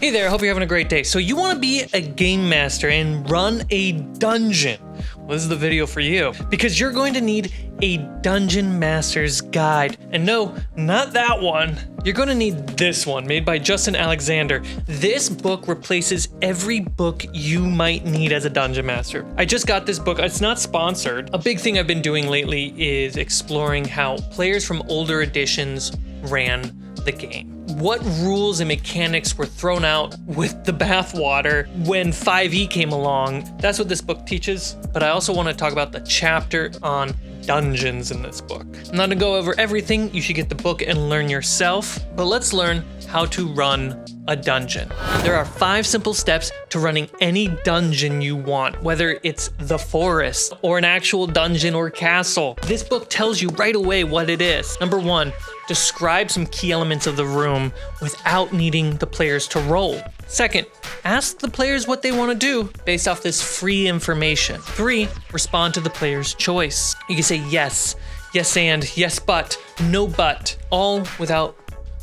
Hey there, I hope you're having a great day. So you want to be a game master and run a dungeon. Well, this is the video for you because you're going to need a dungeon master's guide. And no, not that one. You're going to need this one made by Justin Alexander. This book replaces every book you might need as a dungeon master. I just got this book. It's not sponsored. A big thing I've been doing lately is exploring how players from older editions ran the game. What rules and mechanics were thrown out with the bathwater when 5e came along. That's what this book teaches, but I also want to talk about the chapter on dungeons in this book. I'm not gonna go over everything. You should get the book and learn yourself, but let's learn how to run a dungeon. There are 5 simple steps to running any dungeon you want, whether it's the forest or an actual dungeon or castle. This book tells you right away what it is. Number 1, describe some key elements of the room without needing the players to roll. Second, ask the players what they want to do based off this free information. 3, respond to the player's choice. You can say yes, yes and, yes but, no but, all without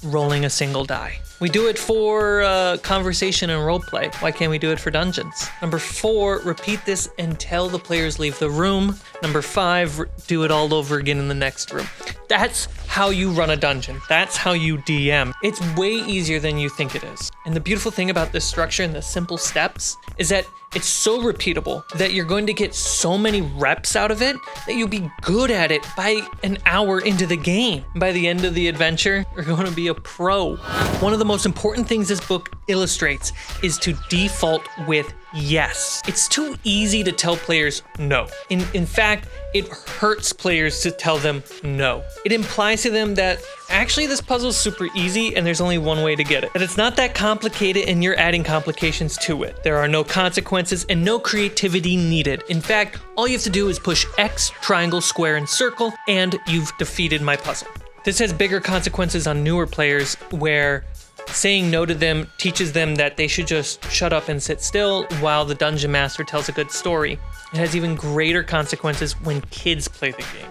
rolling a single die. We do it for conversation and roleplay. Why can't we do it for dungeons? Number 4, repeat this until the players leave the room. Number 5, do it all over again in the next room. That's how you run a dungeon. That's how you DM. It's way easier than you think it is. And the beautiful thing about this structure and the simple steps is that it's so repeatable that you're going to get so many reps out of it that you'll be good at it by an hour into the game. By the end of the adventure, you're going to be a pro. One of the most important things this book illustrates is to default with yes. It's too easy to tell players no. In fact, it hurts players to tell them no. It implies to them that actually this puzzle's super easy and there's only one way to get it. That it's not that complicated and you're adding complications to it. There are no consequences and no creativity needed. In fact, all you have to do is push X, triangle, square, and circle, and you've defeated my puzzle. This has bigger consequences on newer players where saying no to them teaches them that they should just shut up and sit still while the dungeon master tells a good story. It has even greater consequences when kids play the game.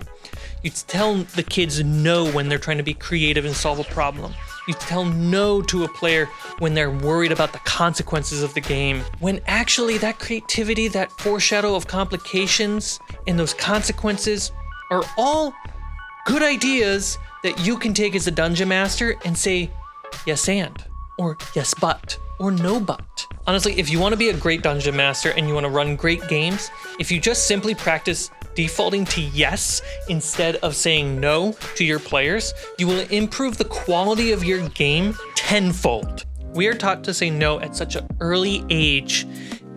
You tell the kids no when they're trying to be creative and solve a problem. You tell no to a player when they're worried about the consequences of the game. When actually that creativity, that foreshadow of complications and those consequences are all good ideas that you can take as a dungeon master and say, yes and, or yes but, or no but. Honestly, if you want to be a great dungeon master and you want to run great games, if you just simply practice defaulting to yes instead of saying no to your players, you will improve the quality of your game tenfold. We are taught to say no at such an early age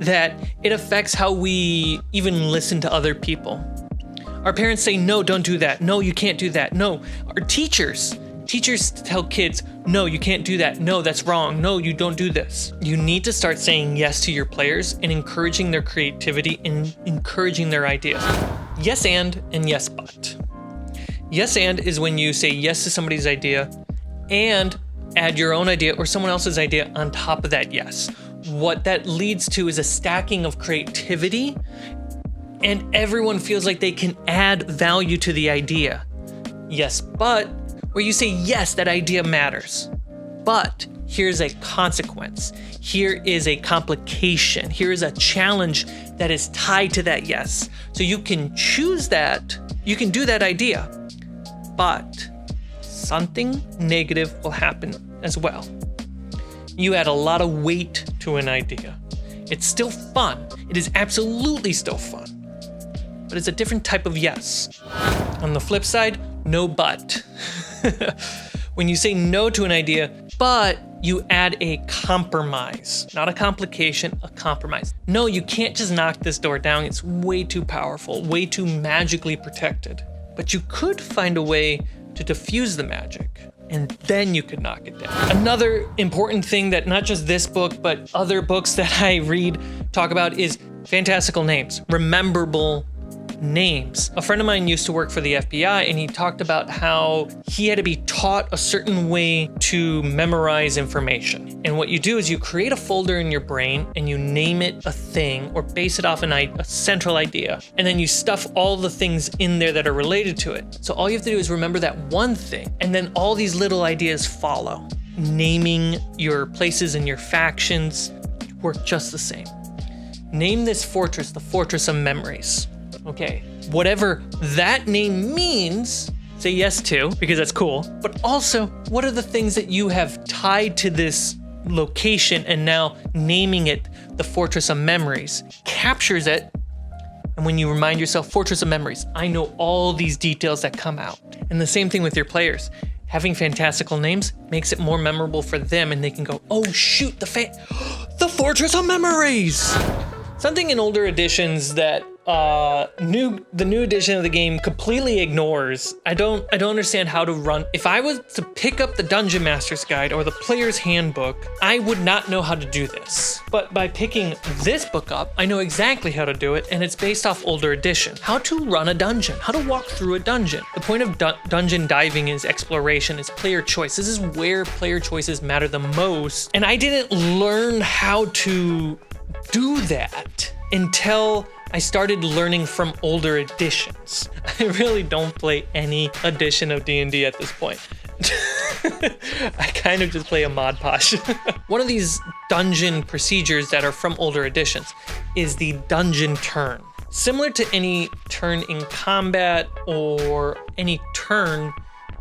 that it affects how we even listen to other people. Our parents say, no, don't do that. No, you can't do that. No, our teachers tell kids, no, you can't do that. No, that's wrong. No, you don't do this. You need to start saying yes to your players and encouraging their creativity and encouraging their ideas. Yes and yes but. Yes and is when you say yes to somebody's idea and add your own idea or someone else's idea on top of that yes. What that leads to is a stacking of creativity and everyone feels like they can add value to the idea. Yes, but where you say, yes, that idea matters, but here's a consequence. Here is a complication. Here is a challenge that is tied to that yes. So you can choose that, you can do that idea, but something negative will happen as well. You add a lot of weight to an idea. It's still fun. It is absolutely still fun, but it's a different type of yes. On the flip side, no but. When you say no to an idea, but you add a compromise, not a complication, a compromise. No, you can't just knock this door down. It's way too powerful, way too magically protected. But you could find a way to diffuse the magic, and then you could knock it down. Another important thing that not just this book, but other books that I read talk about is fantastical names, rememberable names. A friend of mine used to work for the FBI and he talked about how he had to be taught a certain way to memorize information. And what you do is you create a folder in your brain and you name it a thing or base it off a central idea. And then you stuff all the things in there that are related to it. So all you have to do is remember that one thing and then all these little ideas follow. naming your places and your factions work just the same. Name this fortress the Fortress of Memories. Okay, whatever that name means, say yes to, because that's cool. But also, what are the things that you have tied to this location and now naming it the Fortress of Memories captures it. And when you remind yourself, Fortress of Memories, I know all these details that come out. And the same thing with your players. Having fantastical names makes it more memorable for them, and they can go, oh shoot, the Fortress of Memories! Something in older editions that the new edition of the game completely ignores. I don't understand how to run. If I was to pick up the Dungeon Master's Guide or the Player's Handbook, I would not know how to do this. But by picking this book up, I know exactly how to do it, and it's based off older edition. How to run a dungeon, how to walk through a dungeon. The point of dungeon diving is exploration, is player choice. This is where player choices matter the most. And I didn't learn how to do that until I started learning from older editions. I really don't play any edition of D&D at this point. I kind of just play a mod podge. One of these dungeon procedures that are from older editions is the dungeon turn. Similar to any turn in combat or any turn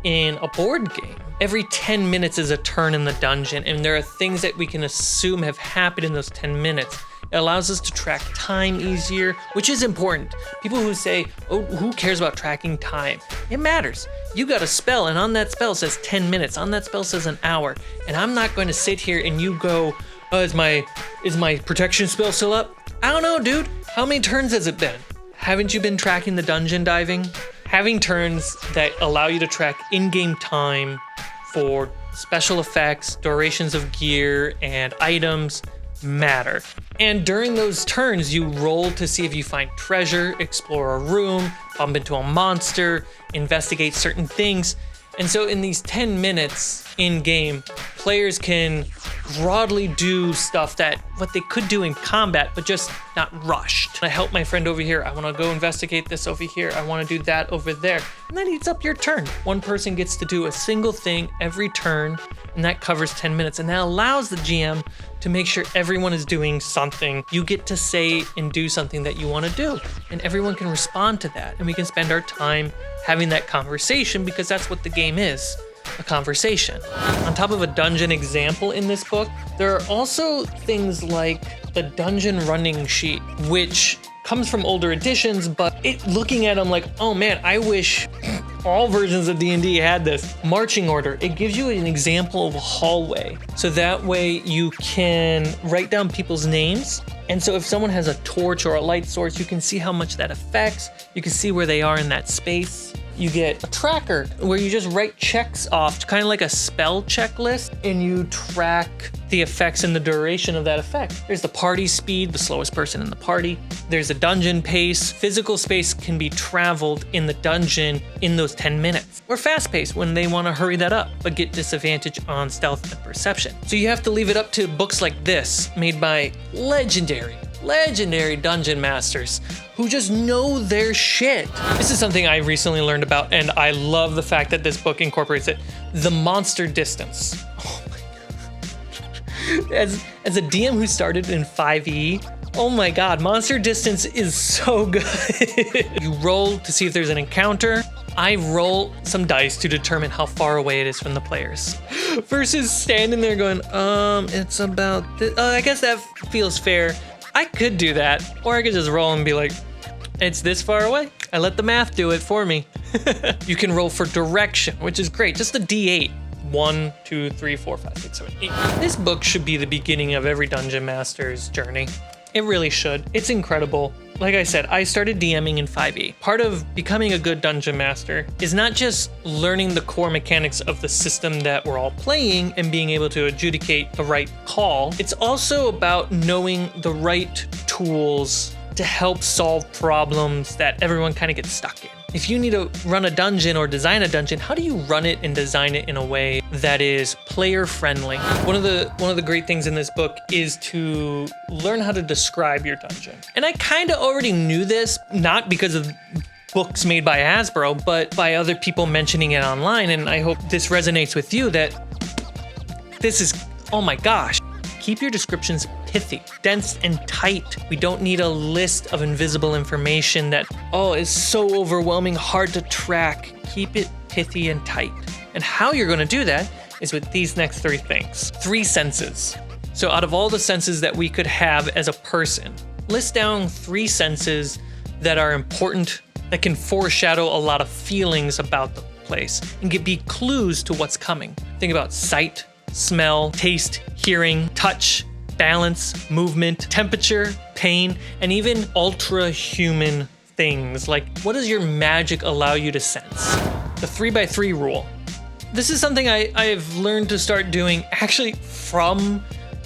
in a board game. Every 10 minutes is a turn in the dungeon, and there are things that we can assume have happened in those 10 minutes. It allows us to track time easier, which is important. People who say, oh, who cares about tracking time? It matters. You got a spell, and on that spell says 10 minutes, on that spell says an hour, and I'm not going to sit here and you go, oh, is my protection spell still up? I don't know, dude. How many turns has it been? Haven't you been tracking the dungeon diving? Having turns that allow you to track in-game time for special effects, durations of gear, and items matter. And during those turns, you roll to see if you find treasure, explore a room, bump into a monster, investigate certain things. And so in these 10 minutes in-game, players can broadly do stuff that what they could do in combat, but just not rushed. I help my friend over here. I want to go investigate this over here. I want to do that over there. And that eats up your turn. One person gets to do a single thing every turn, and that covers 10 minutes. And that allows the GM to make sure everyone is doing something. You get to say and do something that you want to do, and everyone can respond to that. And we can spend our time having that conversation, because that's what the game is, a conversation. On top of a dungeon example in this book, there are also things like the dungeon running sheet, which comes from older editions, but looking at them like, oh man, I wish all versions of D&D had this. Marching order, it gives you an example of a hallway. So that way you can write down people's names. And so if someone has a torch or a light source, you can see how much that affects. You can see where they are in that space. You get a tracker where you just write checks off, kind of like a spell checklist, and you track the effects and the duration of that effect. There's the party speed, the slowest person in the party. There's a dungeon pace. Physical space can be traveled in the dungeon in those 10 minutes. Or fast pace when they want to hurry that up, but get disadvantage on stealth and perception. So you have to leave it up to books like this, made by legendary dungeon masters who just know their shit. This is something I recently learned about, and I love the fact that this book incorporates it. The monster distance. Oh my God. As a DM who started in 5e, oh my God, monster distance is so good. You roll to see if there's an encounter. I roll some dice to determine how far away it is from the players. Versus standing there going, it's about this. I guess that feels fair. I could do that, or I could just roll and be like, it's this far away. I let the math do it for me. You can roll for direction, which is great. Just a D8. 1, 2, 3, 4, 5, 6, 7, 8. This book should be the beginning of every dungeon master's journey. It really should. It's incredible. Like I said, I started DMing in 5e. Part of becoming a good dungeon master is not just learning the core mechanics of the system that we're all playing and being able to adjudicate the right call. It's also about knowing the right tools to help solve problems that everyone kind of gets stuck in. If you need to run a dungeon or design a dungeon, how do you run it and design it in a way that is player friendly? One of the great things in this book is to learn how to describe your dungeon. And I kind of already knew this, not because of books made by Hasbro, but by other people mentioning it online. And I hope this resonates with you, that this is, oh my gosh. Keep your descriptions pithy, dense, and tight. We don't need a list of invisible information that, is so overwhelming, hard to track. Keep it pithy and tight. And how you're gonna do that is with these next 3 things. 3 senses. So out of all the senses that we could have as a person, list down 3 senses that are important, that can foreshadow a lot of feelings about the place and be clues to what's coming. Think about sight, smell, taste, hearing, touch, balance, movement, temperature, pain, and even ultra-human things. Like, what does your magic allow you to sense? The 3x3 rule. This is something I've learned to start doing actually from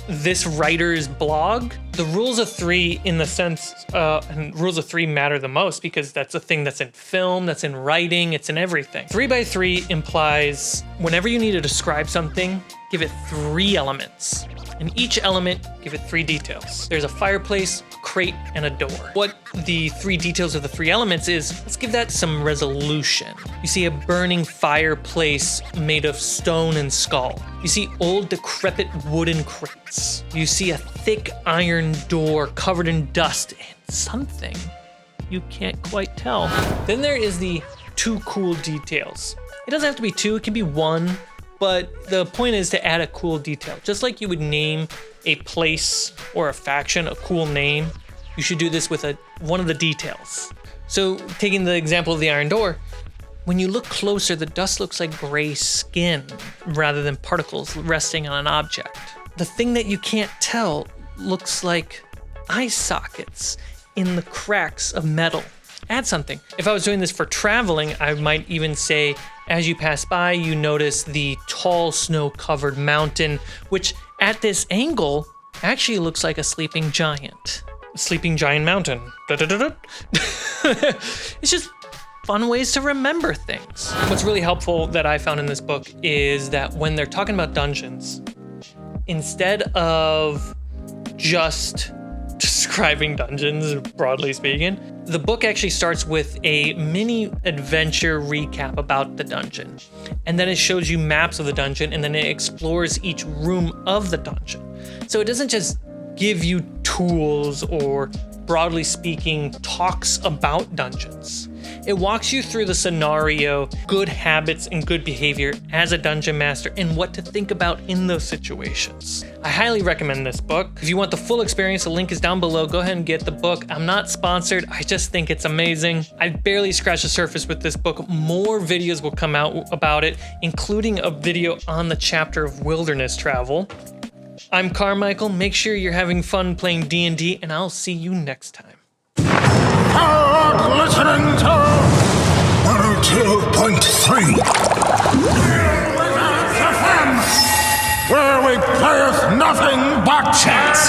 this writer's blog. The rules of 3 in the sense, and rules of 3 matter the most because that's a thing that's in film, that's in writing, it's in everything. 3x3 implies whenever you need to describe something, give it 3 elements. And each element, give it 3 details. There's a fireplace, a crate, and a door. What the 3 details of the 3 elements is, let's give that some resolution. You see a burning fireplace made of stone and skull. You see old decrepit wooden crates. You see a thick iron door covered in dust and something you can't quite tell. Then there is the 2 cool details. It doesn't have to be 2, it can be 1. But the point is to add a cool detail. Just like you would name a place or a faction a cool name, you should do this with one of the details. So taking the example of the iron door, when you look closer, the dust looks like gray skin rather than particles resting on an object. The thing that you can't tell looks like eye sockets in the cracks of metal. Add something. If I was doing this for traveling, I might even say, as you pass by, you notice the tall snow-covered mountain, which at this angle actually looks like a sleeping giant. A sleeping giant mountain. It's just fun ways to remember things. What's really helpful that I found in this book is that when they're talking about dungeons, instead of just describing dungeons, broadly speaking, the book actually starts with a mini adventure recap about the dungeon. And then it shows you maps of the dungeon, and then it explores each room of the dungeon. So it doesn't just give you tools or, broadly speaking, talks about dungeons. It walks you through the scenario, good habits and good behavior as a dungeon master, and what to think about in those situations. I highly recommend this book. If you want the full experience, the link is down below. Go ahead and get the book. I'm not sponsored. I just think it's amazing. I've barely scratched the surface with this book. More videos will come out about it, including a video on the chapter of wilderness travel. I'm Carmichael. Make sure you're having fun playing D&D, and I'll see you next time. Listening to 102.3, where we playeth nothing but chance.